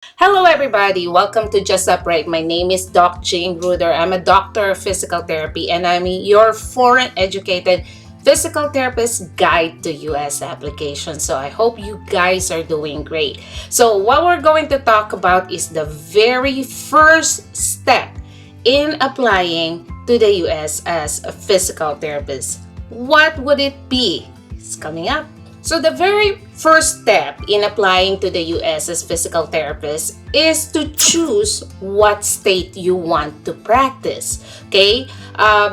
Hello, everybody. Welcome to Just Upright. My name is Doc Jane Bruder. I'm a doctor of physical therapy, and I'm your foreign educated physical therapist guide to US application. So I hope you guys are doing great. So what we're going to talk about is the very first step in applying to the US as a physical therapist. What would it be? It's coming up. So the very first step in applying to the US as physical therapist is to choose what state you want to practice. Okay,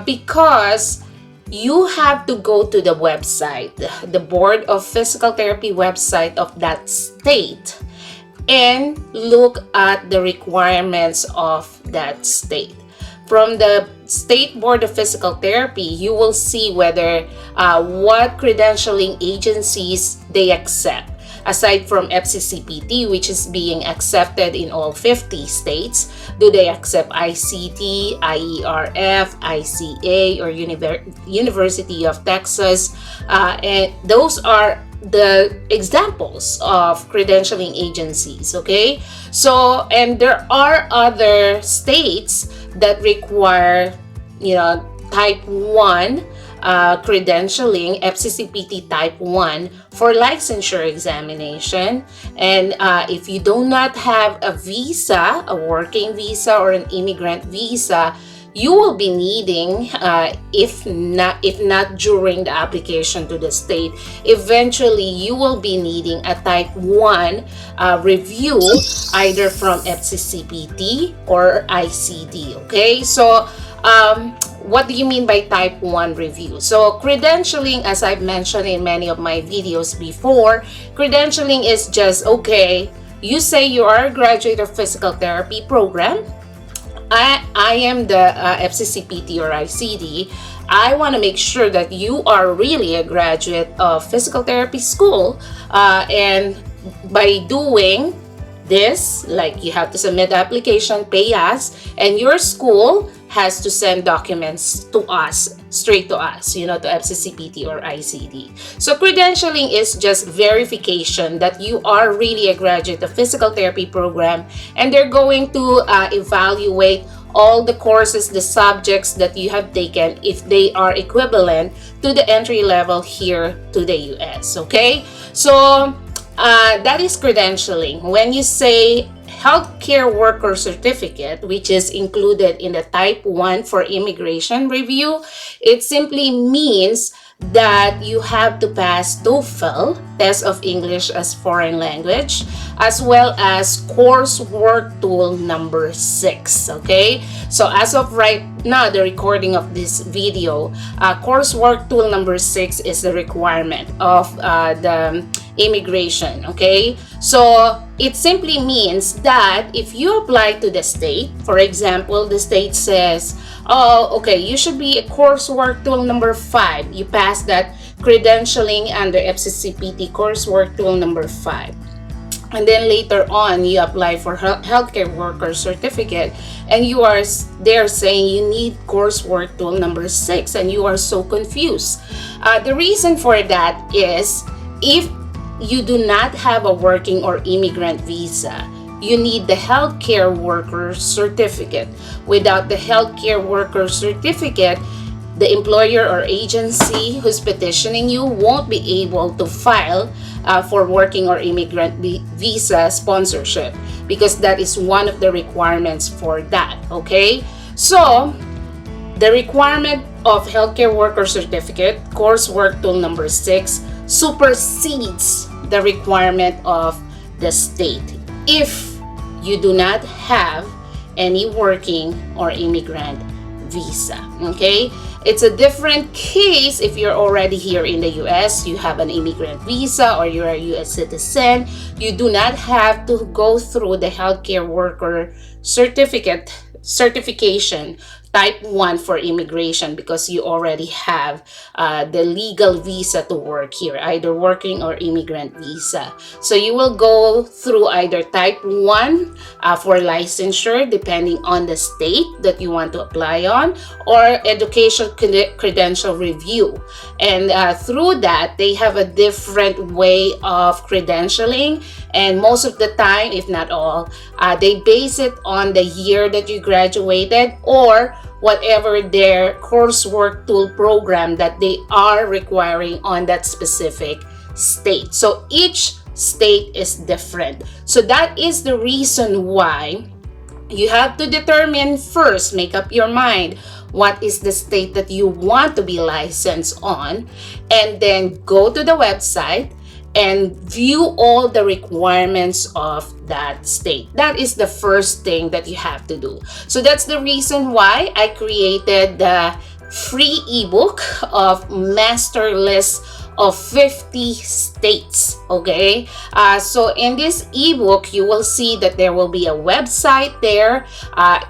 because you have to go to the website, the Board of Physical Therapy website of that state, and look at the requirements of that state. From the State Board of Physical Therapy, you will see whether what credentialing agencies they accept. Aside from 𝐓𝐇𝐈𝐒, which is being accepted in all 50 states, do they accept ICT, IERF, ICA, or University of Texas? And those are the examples of credentialing agencies. Okay, so and there are other states that require type 1 credentialing, 𝐓𝐶CPT type 1 for licensure examination. And if you do not have a visa, a working visa or an immigrant visa, you will be needing, if not during the application to the state, eventually you will be needing a type 1 review, either from 𝐓𝐶CPT or ICD. Okay, so what do you mean by type 1 review? So credentialing, as I've mentioned in many of my videos before, credentialing is just, okay, you say you are a graduate of physical therapy program. I am the 𝐓𝐶CPT or ICD. I want to make sure that you are really a graduate of physical therapy school, and by doing this, like, you have to submit the application, pay us, and your school has to send documents to us, straight to us, to 𝐓𝐶CPT or ICD. So credentialing is just verification that you are really a graduate of physical therapy program, and they're going to evaluate all the courses, the subjects that you have taken, if they are equivalent to the entry level here to the US. Okay, so that is credentialing. When you say healthcare worker certificate, which is included in the type 1 for immigration review, it simply means that you have to pass TOEFL, test of English as foreign language, as well as coursework tool number 6. Okay, so as of right now, the recording of this video, coursework tool number 6 is the requirement of the immigration. Okay, so it simply means that if you apply to the state, for example, the state says, oh, okay, you should be a coursework tool number 5. You pass that credentialing under 𝐓𝐶CPT coursework tool number 5. And then later on, you apply for healthcare worker certificate, and you are there saying you need coursework tool number 6, and you are so confused. The reason for that is, if you do not have a working or immigrant visa, you need the healthcare worker certificate. Without the healthcare worker certificate, the employer or agency who's petitioning you won't be able to file for working or immigrant visa sponsorship, because that is one of the requirements for that. Okay, so the requirement of healthcare worker certificate, coursework tool number 6, supersedes the requirement of the state if you do not have any working or immigrant visa. Okay, it's a different case if you're already here in the US, you have an immigrant visa, or you're a US citizen. You do not have to go through the healthcare worker certification type 1 for immigration because you already have the legal visa to work here, either working or immigrant visa. So you will go through either type 1 for licensure, depending on the state that you want to apply on, or education credential review. And through that, they have a different way of credentialing. And most of the time, if not all, they base it on the year that you graduated or whatever their coursework tool program that they are requiring on that specific state. So each state is different. So that is the reason why you have to determine first, make up your mind, what is the state that you want to be licensed on, and then go to the website and view all the requirements of that state. That is the first thing that you have to do. So that's the reason why I created the free ebook of master list of 50 states. Okay, so in this ebook you will see that there will be a website there.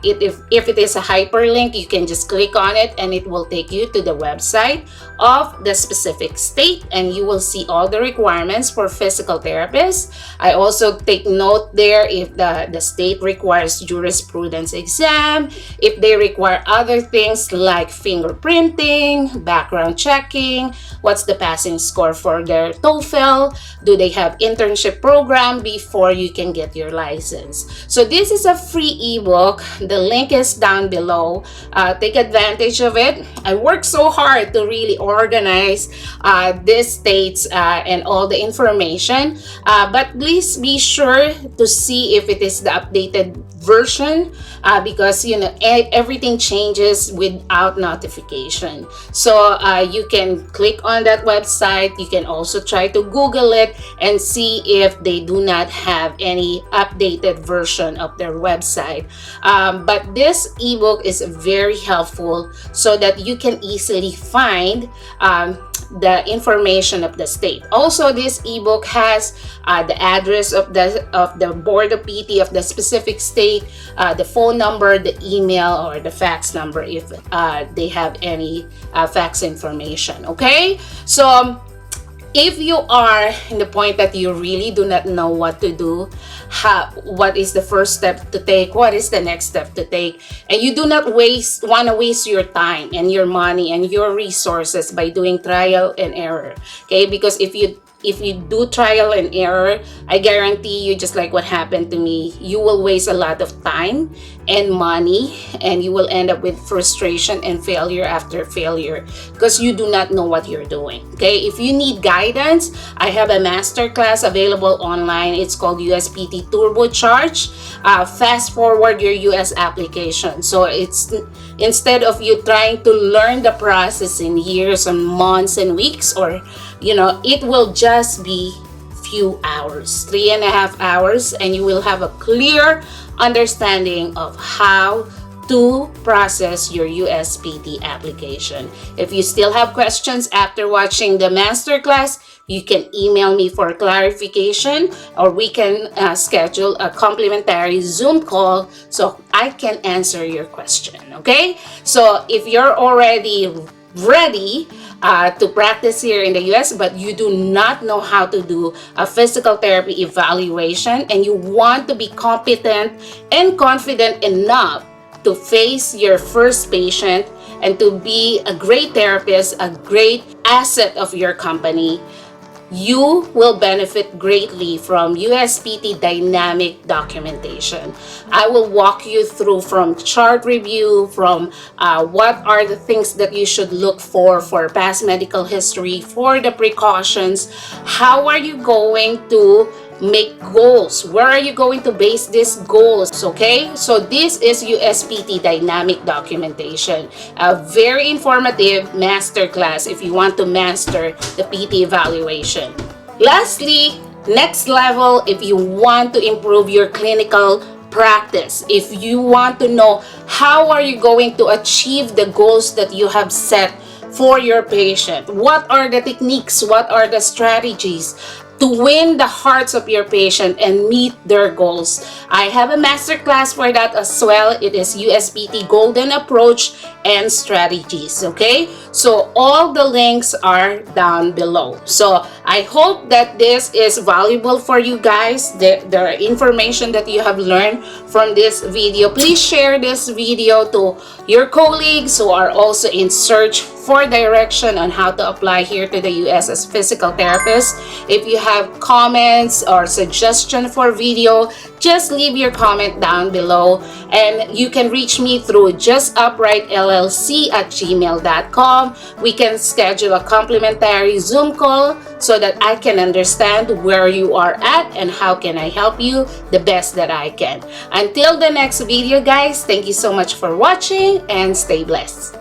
If it is a hyperlink, you can just click on it and it will take you to the website of the specific state, and you will see all the requirements for physical therapists. I also take note there if the state requires jurisprudence exam, if they require other things like fingerprinting, background checking, what's the passing score for their TOEFL, do they have internship program before you can get your license. So this is a free ebook. The link is down below. Take advantage of it. I worked so hard to really organize these states and all the information, but please be sure to see if it is the updated version because everything changes without notification. So you can click on that website. You can also try to Google it and see if they do not have any updated version of their website. But this ebook is very helpful so that you can easily find the information of the state. Also, this ebook has the address of the board of PT of the specific state, the phone number, the email, or the fax number if they have any fax information. Okay, so if you are in the point that you really do not know what to do, what is the first step to take, what is the next step to take, and you do not want to waste your time and your money and your resources by doing trial and error, okay? Because if you do trial and error, I guarantee you, just like what happened to me, you will waste a lot of time and money, and you will end up with frustration and failure after failure because you do not know what you're doing. Okay, if you need guidance, I have a masterclass available online. It's called USPT Turbocharge. Fast forward your US application. So it's instead of you trying to learn the process in years and months and weeks, or it will just be few hours, 3.5 hours, and you will have a clear understanding of how to process your USPT application. If you still have questions after watching the masterclass, you can email me for clarification, or we can schedule a complimentary Zoom call so I can answer your question. Okay, so if you're already ready to practice here in the US, but you do not know how to do a physical therapy evaluation, and you want to be competent and confident enough to face your first patient and to be a great therapist, a great asset of your company, you will benefit greatly from USPT dynamic documentation. I will walk you through from chart review, from what are the things that you should look for past medical history, for the precautions, how are you going to make goals, where are you going to base these goals. Okay, so this is USPT dynamic documentation, a very informative masterclass if you want to master the PT evaluation. Lastly, next level, if you want to improve your clinical practice, if you want to know how are you going to achieve the goals that you have set for your patient, what are the techniques, what are the strategies to win the hearts of your patient and meet their goals. I have a masterclass for that as well. It is USPT Golden Approach and Strategies, okay? So all the links are down below. So I hope that this is valuable for you guys. There are information that you have learned from this video. Please share this video to your colleagues who are also in search for direction on how to apply here to the US as physical therapist. If you have comments or suggestion for video, just leave your comment down below, and you can reach me through JustUprightLLC@gmail.com. We can schedule a complimentary Zoom call so that I can understand where you are at and how can I help you the best that I can. Until the next video, guys, thank you so much for watching and stay blessed.